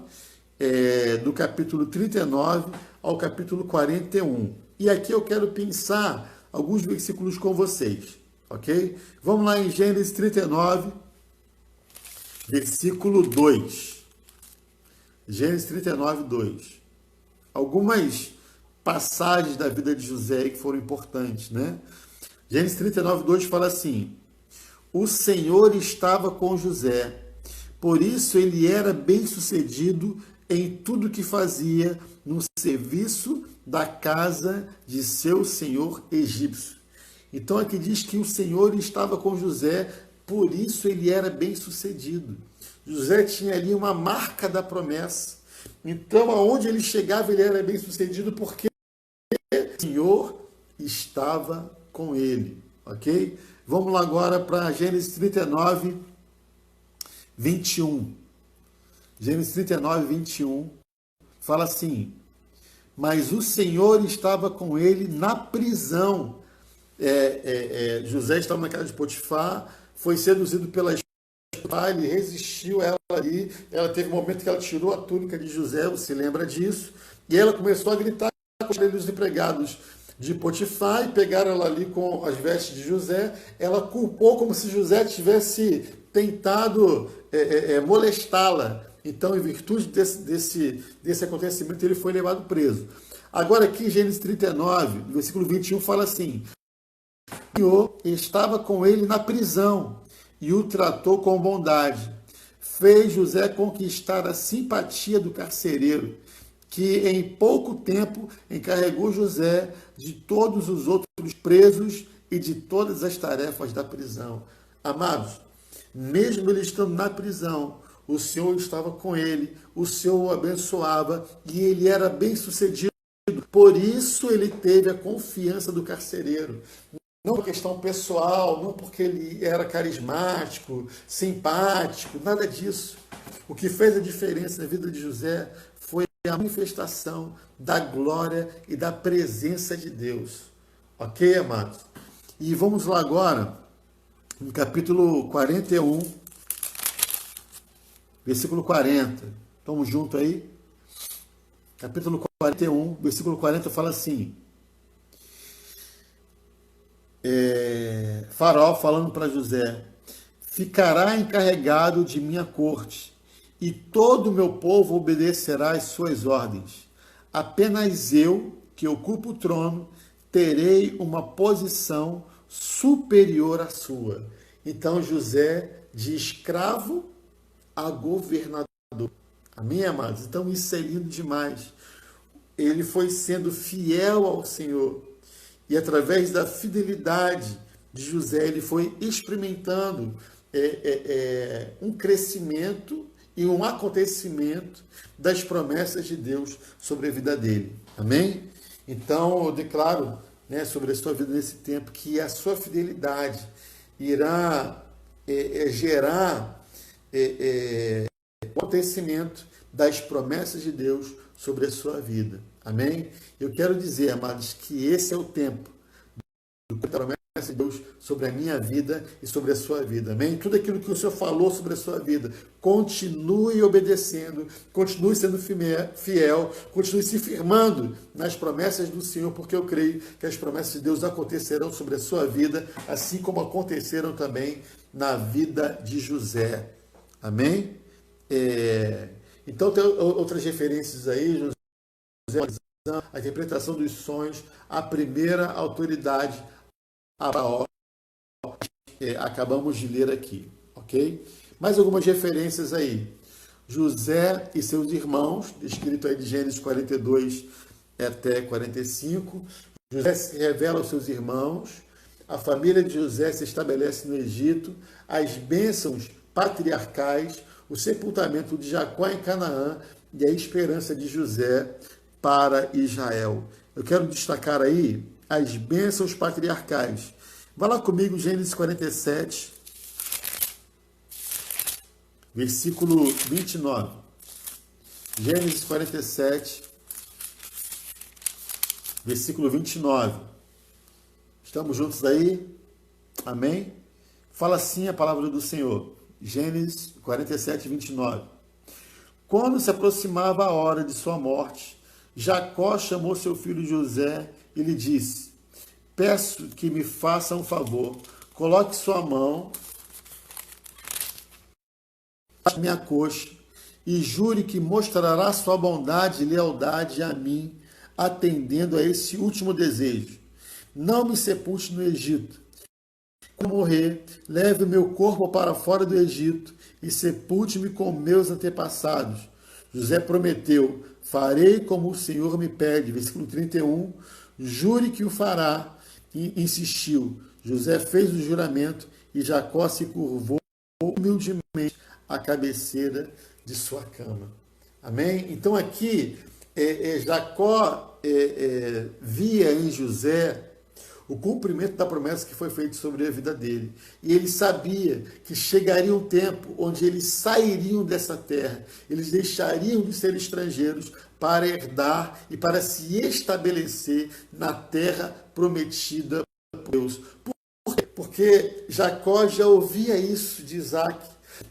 do capítulo 39 ao capítulo 41. E aqui eu quero pensar alguns versículos com vocês, ok? Vamos lá em Gênesis 39, versículo 2. Gênesis 39, 2. Algumas passagens da vida de José que foram importantes, né? Gênesis 39, 2 fala assim: o Senhor estava com José, por isso ele era bem-sucedido em tudo que fazia no serviço da casa de seu senhor egípcio. Então aqui diz que o Senhor estava com José, por isso ele era bem-sucedido. José tinha ali uma marca da promessa. Então aonde ele chegava ele era bem-sucedido porque o Senhor estava com ele, ok? Vamos lá agora para Gênesis 39, 21. Gênesis 39, 21 fala assim: mas o Senhor estava com ele na prisão. José estava na casa de Potifar, foi seduzido pela esposa, ele resistiu a ela ali, ela teve um momento que ela tirou a túnica de José, você lembra disso, e ela começou a gritar com os empregados de Potifar, e pegaram ela ali com as vestes de José, ela culpou como se José tivesse tentado molestá-la. Então, em virtude desse acontecimento, ele foi levado preso. Agora aqui, Gênesis 39, versículo 21, fala assim: o Senhor estava com ele na prisão e o tratou com bondade. Fez José conquistar a simpatia do carcereiro, que em pouco tempo encarregou José de todos os outros presos e de todas as tarefas da prisão. Amados, mesmo ele estando na prisão, o Senhor estava com ele, o Senhor o abençoava e ele era bem-sucedido. Por isso ele teve a confiança do carcereiro. Não por questão pessoal, não porque ele era carismático, simpático, nada disso. O que fez a diferença na vida de José foi a manifestação da glória e da presença de Deus. Ok, amados? E vamos lá agora, no capítulo 41, versículo 40. Estamos juntos aí? Capítulo 41, versículo 40 fala assim: Faraó falando para José: ficará encarregado de minha corte, e todo o meu povo obedecerá às suas ordens. Apenas eu, que ocupo o trono, terei uma posição superior à sua. Então José, de escravo a governador. Amém, amados? Então isso é lindo demais. Ele foi sendo fiel ao Senhor. E através da fidelidade de José, ele foi experimentando um crescimento e um acontecimento das promessas de Deus sobre a vida dele. Amém? Então, eu declaro, né, sobre a sua vida nesse tempo que a sua fidelidade irá gerar o acontecimento das promessas de Deus sobre a sua vida. Amém? Eu quero dizer, amados, que esse é o tempo promessa de Deus sobre a minha vida e sobre a sua vida, amém? Tudo aquilo que o Senhor falou sobre a sua vida, continue obedecendo, continue sendo fiel, continue se firmando nas promessas do Senhor, porque eu creio que as promessas de Deus acontecerão sobre a sua vida, assim como aconteceram também na vida de José, amém? Então tem outras referências aí, José, a interpretação dos sonhos, a primeira autoridade, Abraão, acabamos de ler aqui, ok? Mais algumas referências aí. José e seus irmãos, descrito aí de Gênesis 42 até 45. José se revela aos seus irmãos, a família de José se estabelece no Egito, as bênçãos patriarcais, o sepultamento de Jacó em Canaã e a esperança de José para Israel. Eu quero destacar aí as bênçãos patriarcais. Vá lá comigo, Gênesis 47, versículo 29. Gênesis 47, versículo 29. Estamos juntos aí? Amém? Fala assim a palavra do Senhor. Gênesis 47, 29. Quando se aproximava a hora de sua morte, Jacó chamou seu filho José e lhe disse: peço que me faça um favor, coloque sua mão na minha coxa e jure que mostrará sua bondade e lealdade a mim, atendendo a esse último desejo. Não me sepulte no Egito. Quando morrer, leve o meu corpo para fora do Egito e sepulte-me com meus antepassados. José prometeu: farei como o Senhor me pede. Versículo 31. Jure que o fará. E insistiu. José fez o juramento e Jacó se curvou humildemente à cabeceira de sua cama. Amém? Então aqui, Jacó via em José o cumprimento da promessa que foi feita sobre a vida dele. E ele sabia que chegaria um tempo onde eles sairiam dessa terra, eles deixariam de ser estrangeiros para herdar e para se estabelecer na terra prometida por Deus. Por quê? Porque Jacó já ouvia isso de Isaac,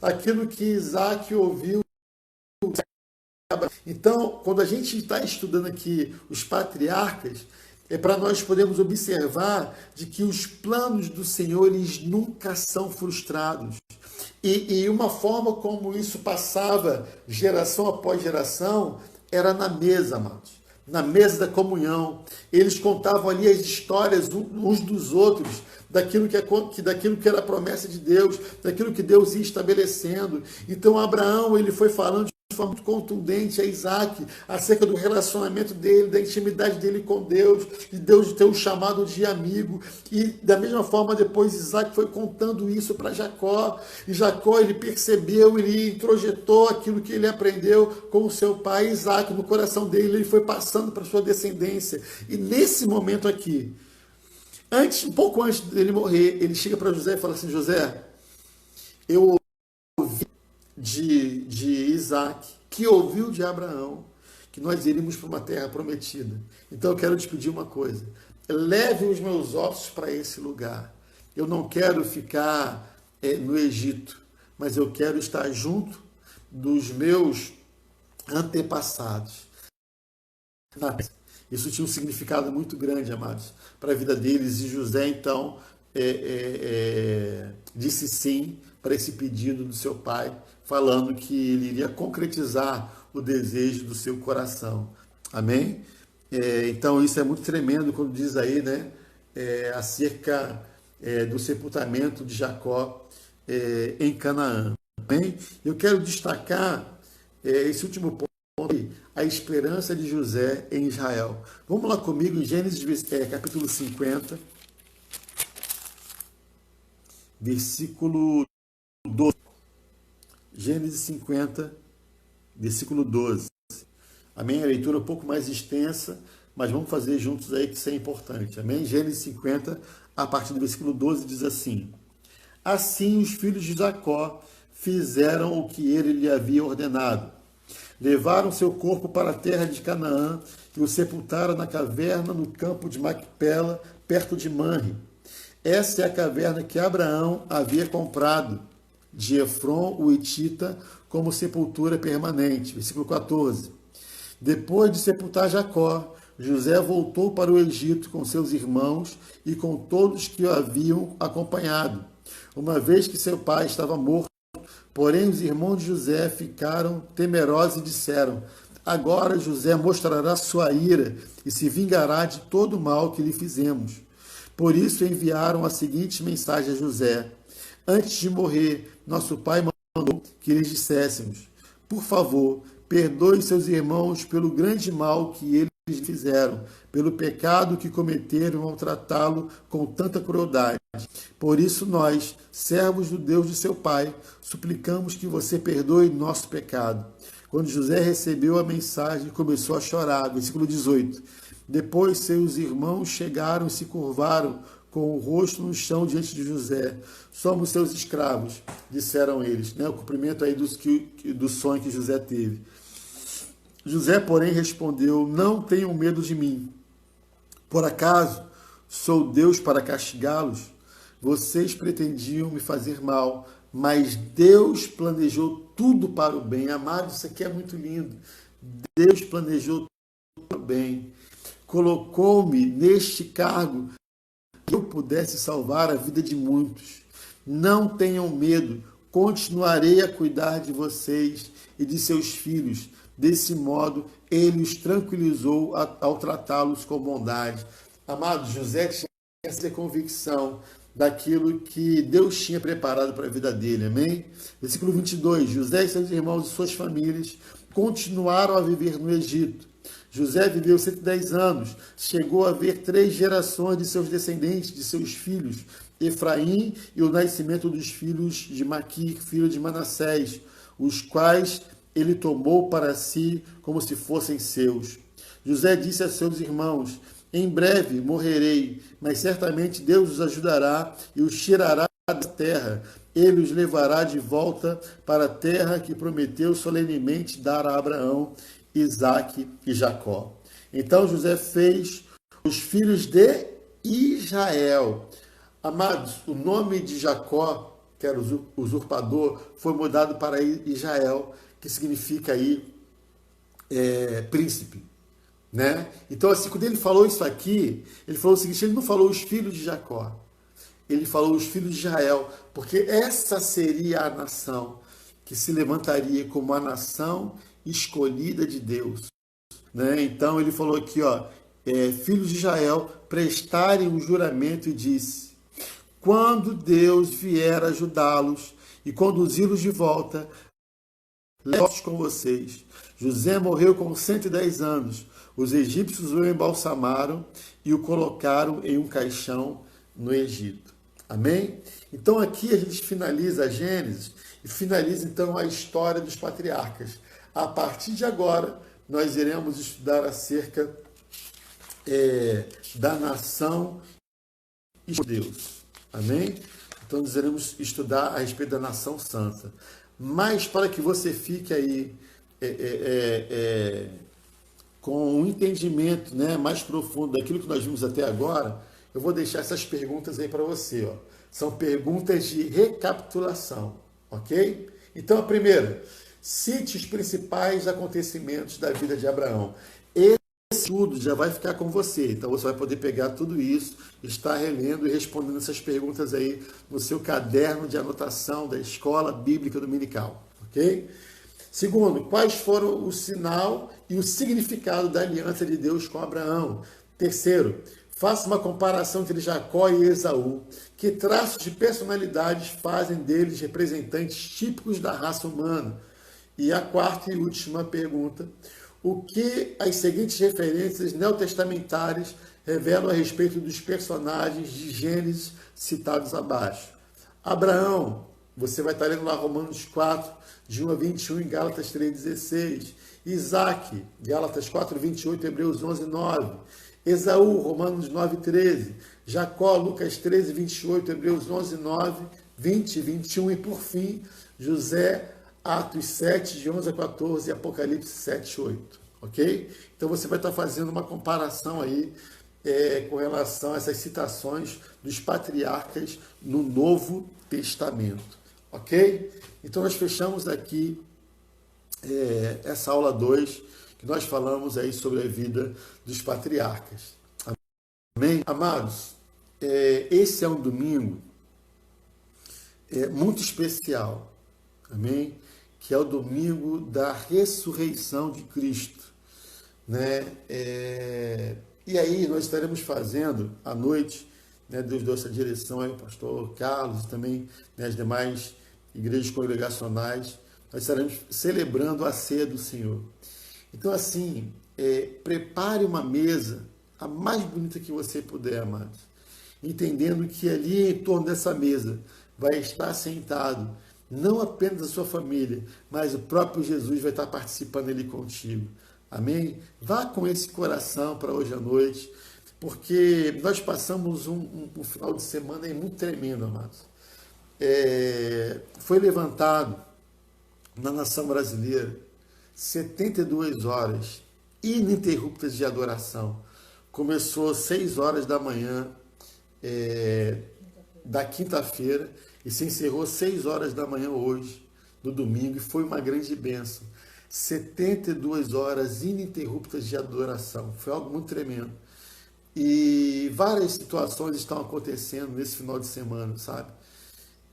aquilo que Isaac ouviu. Então, quando a gente está estudando aqui os patriarcas, é para nós podermos observar de que os planos do Senhor, eles nunca são frustrados. E uma forma como isso passava geração após geração era na mesa, amados. Na mesa da comunhão. Eles contavam ali as histórias uns dos outros, daquilo que era a promessa de Deus, daquilo que Deus ia estabelecendo. Então Abraão, ele foi falando de forma muito contundente a Isaac acerca do relacionamento dele, da intimidade dele com Deus, de Deus ter o chamado de amigo. E da mesma forma depois Isaac foi contando isso para Jacó, e Jacó, ele percebeu, ele introjetou aquilo que ele aprendeu com o seu pai Isaac no coração dele, ele foi passando para sua descendência. E nesse momento aqui, um pouco antes dele morrer, ele chega para José e fala assim: José, eu ouvi de Isaac, que ouviu de Abraão, que nós iríamos para uma terra prometida. Então eu quero te pedir uma coisa: leve os meus ossos para esse lugar. Eu não quero ficar no Egito, mas eu quero estar junto dos meus antepassados. Isso tinha um significado muito grande, amados, para a vida deles. E José, então, disse sim para esse pedido do seu pai, falando que ele iria concretizar o desejo do seu coração. Amém? Então, isso é muito tremendo quando diz aí, né, acerca do sepultamento de Jacó em Canaã. Amém? Eu quero destacar esse último ponto, a esperança de José em Israel. Vamos lá comigo em Gênesis capítulo 50, versículo 12. Gênesis 50, versículo 12. Amém? A leitura é um pouco mais extensa, mas vamos fazer juntos aí, que isso é importante. Amém? Gênesis 50, a partir do versículo 12, diz assim: assim os filhos de Jacó fizeram o que ele lhe havia ordenado. Levaram seu corpo para a terra de Canaã e o sepultaram na caverna no campo de Macpela, perto de Manre. Essa é a caverna que Abraão havia comprado de Efron, o Hitita, como sepultura permanente. Versículo 14. Depois de sepultar Jacó, José voltou para o Egito com seus irmãos e com todos que o haviam acompanhado, uma vez que seu pai estava morto. Porém, os irmãos de José ficaram temerosos e disseram: agora José mostrará sua ira e se vingará de todo o mal que lhe fizemos. Por isso enviaram a seguinte mensagem a José: antes de morrer, nosso pai mandou que lhes disséssemos: por favor, perdoe seus irmãos pelo grande mal que eles lhe fizeram, pelo pecado que cometeram ao tratá-lo com tanta crueldade. Por isso nós, servos do Deus de seu pai, suplicamos que você perdoe nosso pecado. Quando José recebeu a mensagem, começou a chorar. Versículo 18. Depois seus irmãos chegaram e se curvaram com o rosto no chão diante de José. Somos seus escravos, disseram eles. O cumprimento aí do sonho que José teve. José, porém, respondeu: não tenham medo de mim. Por acaso sou Deus para castigá-los? Vocês pretendiam me fazer mal, mas Deus planejou tudo para o bem. Amado, isso aqui é muito lindo. Deus planejou tudo para o bem. Colocou-me neste cargo que eu pudesse salvar a vida de muitos. Não tenham medo, continuarei a cuidar de vocês e de seus filhos. Desse modo, ele os tranquilizou ao tratá-los com bondade. Amado, José tinha essa convicção daquilo que Deus tinha preparado para a vida dele, amém? Versículo 22, José e seus irmãos e suas famílias continuaram a viver no Egito. José viveu 110 anos, chegou a ver 3 gerações de seus descendentes, de seus filhos, Efraim e o nascimento dos filhos de Maquir, filho de Manassés, os quais ele tomou para si como se fossem seus. José disse a seus irmãos: em breve morrerei, mas certamente Deus os ajudará e os tirará da terra. Ele os levará de volta para a terra que prometeu solenemente dar a Abraão, Isaque e Jacó. Então José fez os filhos de Israel. Amados, o nome de Jacó, que era usurpador, foi mudado para Israel, que significa aí príncipe. Então, assim, quando ele falou isso aqui, ele falou o seguinte: ele não falou os filhos de Jacó, ele falou os filhos de Israel, porque essa seria a nação que se levantaria como a nação escolhida de Deus. Então, ele falou aqui, filhos de Israel, prestarem um juramento e disse: quando Deus vier ajudá-los e conduzi-los de volta, leve-os com vocês. José morreu com 110 anos. Os egípcios o embalsamaram e o colocaram em um caixão no Egito. Amém? Então aqui a gente finaliza a Gênesis e finaliza então a história dos patriarcas. A partir de agora, nós iremos estudar acerca da nação de Deus. Amém? Então nós iremos estudar a respeito da nação santa. Mas para que você fique aí com um entendimento mais profundo daquilo que nós vimos até agora, eu vou deixar essas perguntas aí para você. São perguntas de recapitulação, ok? Então, a primeira: cite os principais acontecimentos da vida de Abraão. Esse estudo já vai ficar com você, então você vai poder pegar tudo isso, estar relendo e respondendo essas perguntas aí no seu caderno de anotação da Escola Bíblica Dominical, ok? Segundo, quais foram o sinal e o significado da aliança de Deus com Abraão? Terceiro, faça uma comparação entre Jacó e Esaú. Que traços de personalidades fazem deles representantes típicos da raça humana? E a quarta e última pergunta: o que as seguintes referências neotestamentárias revelam a respeito dos personagens de Gênesis citados abaixo? Abraão, você vai estar lendo lá Romanos 4, de 1 a 21, e Gálatas 3,16. Isaque, Gálatas 4, 28, Hebreus 11, 9. Esaú, Romanos 9, 13. Jacó, Lucas 13, 28, Hebreus 11, 9, 20, 21. E por fim, José, Atos 7, de 11 a 14, e Apocalipse 7, 8. Ok? Então você vai estar fazendo uma comparação aí com relação a essas citações dos patriarcas no Novo Testamento, ok? Então nós fechamos aqui essa aula 2, que nós falamos aí sobre a vida dos patriarcas. Amém? Amados, esse é um domingo muito especial, amém? Que é o domingo da ressurreição de Cristo, né? E aí nós estaremos fazendo à noite, né, Deus deu essa direção aí, o pastor Carlos e também, né, as demais igrejas congregacionais, nós estaremos celebrando a ceia do Senhor. Então assim, prepare uma mesa, a mais bonita que você puder, amados, entendendo que ali em torno dessa mesa vai estar sentado não apenas a sua família, mas o próprio Jesus vai estar participando ali contigo. Amém? Vá com esse coração para hoje à noite, porque nós passamos um final de semana aí muito tremendo, amados. Foi levantado na nação brasileira 72 horas ininterruptas de adoração. Começou às 6 horas da manhã da quinta-feira e se encerrou às 6 horas da manhã hoje, no domingo, e foi uma grande bênção. 72 horas ininterruptas de adoração. Foi algo muito tremendo. E várias situações estão acontecendo nesse final de semana, sabe?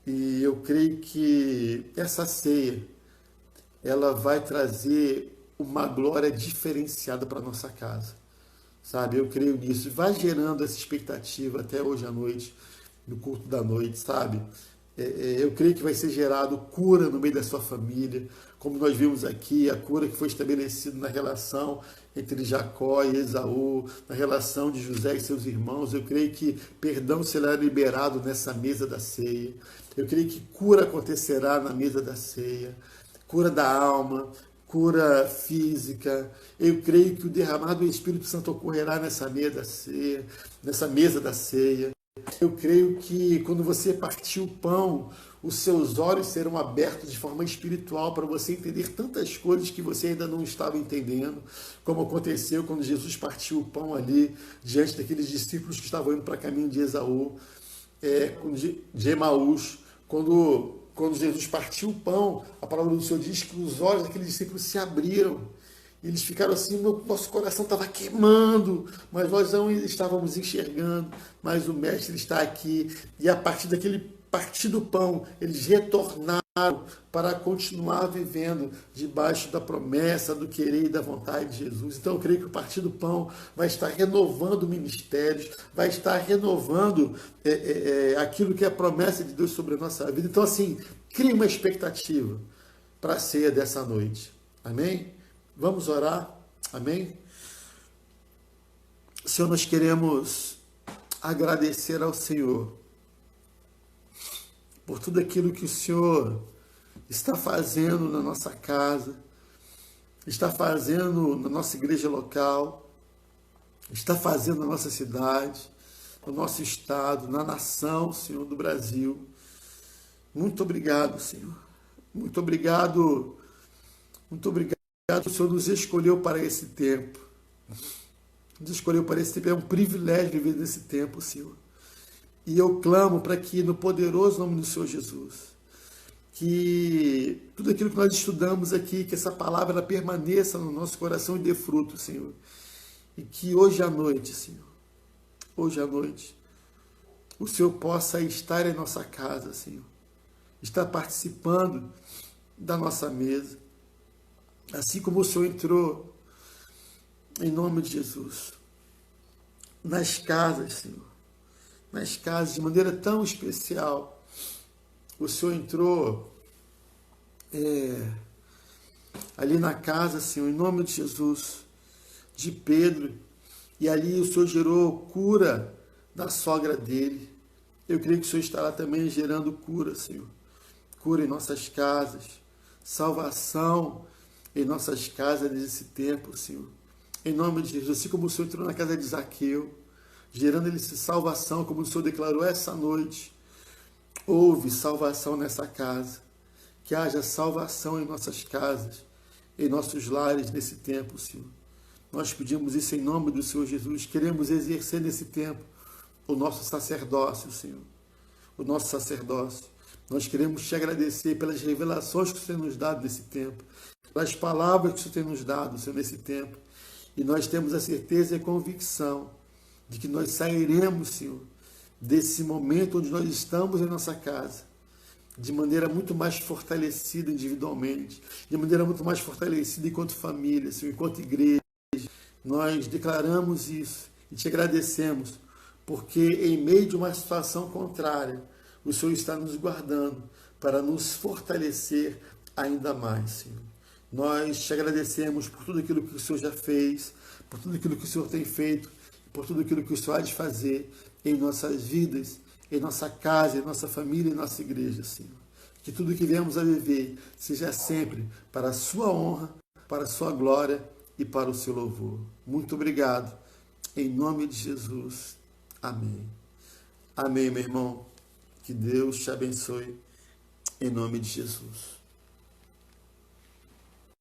E eu creio que essa ceia, ela vai trazer uma glória diferenciada para a nossa casa, sabe? Eu creio nisso. Vai gerando essa expectativa até hoje à noite, no culto da noite, sabe? Eu creio que vai ser gerado cura no meio da sua família, como nós vimos aqui, a cura que foi estabelecida na relação entre Jacó e Esaú, na relação de José e seus irmãos. Eu creio que perdão será liberado nessa mesa da ceia. Eu creio que cura acontecerá na mesa da ceia, cura da alma, cura física. Eu creio que o derramar do Espírito Santo ocorrerá nessa mesa da ceia. Eu creio que quando você partir o pão, os seus olhos serão abertos de forma espiritual para você entender tantas coisas que você ainda não estava entendendo, como aconteceu quando Jesus partiu o pão ali, diante daqueles discípulos que estavam indo para o caminho de Esaú, de Emaús. Quando Jesus partiu o pão, a palavra do Senhor diz que os olhos daqueles discípulos se abriram. Eles ficaram assim, nosso coração estava queimando, mas nós não estávamos enxergando, mas o Mestre está aqui. E a partir daquele partir do pão, eles retornaram para continuar vivendo debaixo da promessa, do querer e da vontade de Jesus. Então eu creio que o partir do pão vai estar renovando ministérios, vai estar renovando aquilo que é a promessa de Deus sobre a nossa vida. Então assim, crie uma expectativa para a ceia dessa noite. Amém? Vamos orar, amém? Senhor, nós queremos agradecer ao Senhor por tudo aquilo que o Senhor está fazendo na nossa casa, está fazendo na nossa igreja local, está fazendo na nossa cidade, no nosso estado, na nação, Senhor, do Brasil. Muito obrigado, Senhor. Muito obrigado. Muito obrigado. O Senhor nos escolheu para esse tempo. Nos escolheu para esse tempo. É um privilégio viver nesse tempo, Senhor. E eu clamo para que, no poderoso nome do Senhor Jesus, que tudo aquilo que nós estudamos aqui, que essa palavra ela permaneça no nosso coração e dê fruto, Senhor. E que hoje à noite, Senhor, hoje à noite, o Senhor possa estar em nossa casa, Senhor. Estar participando da nossa mesa. Assim como o Senhor entrou, em nome de Jesus, nas casas, Senhor, nas casas, de maneira tão especial, o Senhor entrou ali na casa, Senhor, em nome de Jesus, de Pedro, e ali o Senhor gerou cura da sogra dele. Eu creio que o Senhor estará também gerando cura, Senhor, cura em nossas casas, salvação em nossas casas nesse tempo, Senhor. Em nome de Jesus, assim como o Senhor entrou na casa de Zaqueu, gerando ele salvação, como o Senhor declarou essa noite. Houve salvação nessa casa. Que haja salvação em nossas casas, em nossos lares nesse tempo, Senhor. Nós pedimos isso em nome do Senhor Jesus. Queremos exercer nesse tempo o nosso sacerdócio, Senhor. O nosso sacerdócio. Nós queremos te agradecer pelas revelações que o Senhor nos dá nesse tempo, pelas palavras que o Senhor tem nos dado, Senhor, nesse tempo. E nós temos a certeza e a convicção de que nós sairemos, Senhor, desse momento onde nós estamos em nossa casa, de maneira muito mais fortalecida individualmente, de maneira muito mais fortalecida enquanto família, Senhor, enquanto igreja. Nós declaramos isso e te agradecemos, porque em meio de uma situação contrária, o Senhor está nos guardando para nos fortalecer ainda mais, Senhor. Nós te agradecemos por tudo aquilo que o Senhor já fez, por tudo aquilo que o Senhor tem feito, por tudo aquilo que o Senhor há de fazer em nossas vidas, em nossa casa, em nossa família, em nossa igreja, Senhor. Que tudo que viemos a viver seja sempre para a sua honra, para a sua glória e para o seu louvor. Muito obrigado. Em nome de Jesus. Amém. Amém, meu irmão. Que Deus te abençoe. Em nome de Jesus.